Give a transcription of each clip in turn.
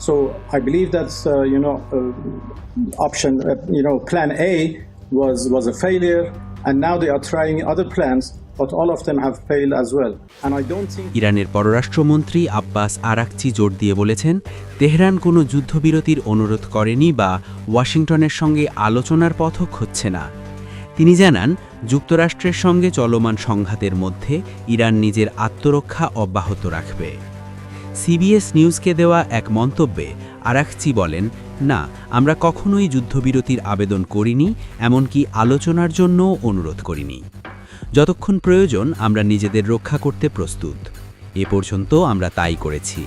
So I believe that's option plan A was a failure, and now they are trying other plans, but all of them have failed as well. And I don't think ইরানের পররাষ্ট্রমন্ত্রী Abbas Araghchi জোর দিয়ে বলেছেন, Tehran কোনো যুদ্ধবিরতির অনুরোধ করেনি বা ওয়াশিংটনের সঙ্গে আলোচনার পথও খুঁজছে না। তিনি জানান, যুক্তরাষ্ট্রের সঙ্গে চলমান সংঘাতের মধ্যে ইরান নিজের আত্মরক্ষা অব্যাহত রাখবে। সিবিএস নিউজকে দেওয়া এক মন্তব্যে আরাকচি বলেন, না, আমরা কখনোই যুদ্ধবিরতির আবেদন করিনি, এমনকি আলোচনার জন্যও অনুরোধ করিনি। যতক্ষণ প্রয়োজন আমরা নিজেদের রক্ষা করতে প্রস্তুত। এ পর্যন্ত আমরা তাই করেছি,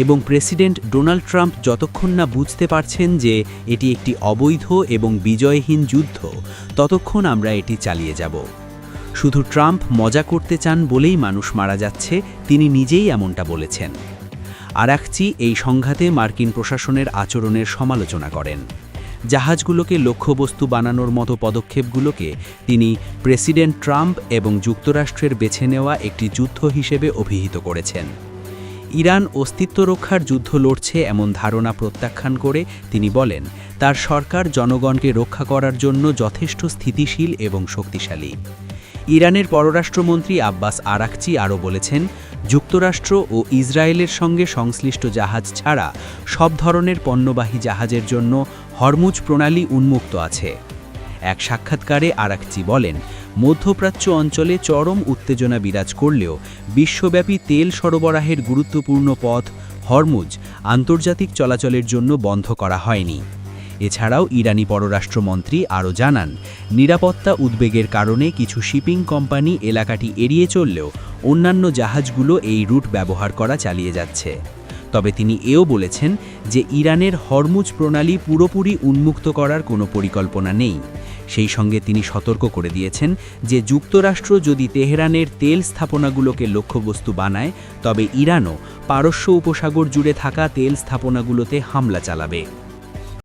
এবং প্রেসিডেন্ট ডোনাল্ড ট্রাম্প যতক্ষণ না বুঝতে পারছেন যে এটি একটি অবৈধ এবং বিজয়হীন যুদ্ধ, ততক্ষণ আমরা এটি চালিয়ে যাব। শুধু ট্রাম্প মজা করতে চান বলেই মানুষ মারা যাচ্ছে, তিনি নিজেই এমনটা বলেছেন। আরাকচি এই সংঘাতে মার্কিন প্রশাসনের আচরণের সমালোচনা করেন। জাহাজগুলোকে লক্ষ্যবস্তু বানানোর মতো পদক্ষেপগুলোকে তিনি প্রেসিডেন্ট ট্রাম্প এবং যুক্তরাষ্ট্রের বেছে নেওয়া একটি যুদ্ধ হিসেবে অভিহিত করেছেন। ইরান অস্তিত্ব রক্ষার যুদ্ধ লড়ছে এমন ধারণা প্রত্যাখ্যান করে তিনি বলেন, তার সরকার জনগণকে রক্ষা করার জন্য যথেষ্ট স্থিতিশীল এবং শক্তিশালী। ইরানের পররাষ্ট্রমন্ত্রী আব্বাস আরাকচি আরও বলেছেন, যুক্তরাষ্ট্র ও ইসরায়েলের সঙ্গে সংশ্লিষ্ট জাহাজ ছাড়া সব ধরনের পণ্যবাহী জাহাজের জন্য হরমুজ প্রণালী উন্মুক্ত আছে। এক সাক্ষাৎকারে আরাকচি বলেন, মধ্যপ্রাচ্য অঞ্চলে চরম উত্তেজনা বিরাজ করলেও বিশ্বব্যাপী তেল সরবরাহের গুরুত্বপূর্ণ পথ হরমুজ আন্তর্জাতিক চলাচলের জন্য বন্ধ করা হয়নি। এছাড়াও ইরানি পররাষ্ট্রমন্ত্রী আরও জানান, নিরাপত্তা উদ্বেগের কারণে কিছু শিপিং কোম্পানি এলাকাটি এড়িয়ে চললেও অন্যান্য জাহাজগুলো এই রুট ব্যবহার করা চালিয়ে যাচ্ছে। তবে তিনি এও বলেছেন যে ইরানের হরমুজ প্রণালী পুরোপুরি উন্মুক্ত করার কোনো পরিকল্পনা নেই। সেই সঙ্গে তিনি সতর্ক করে দিয়েছেন যে যুক্তরাষ্ট্র যদি তেহরানের তেল স্থাপনাগুলোকে লক্ষ্যবস্তু বানায়, তবে ইরানও পারস্য উপসাগর জুড়ে থাকা তেল স্থাপনাগুলোতে হামলা চালাবে।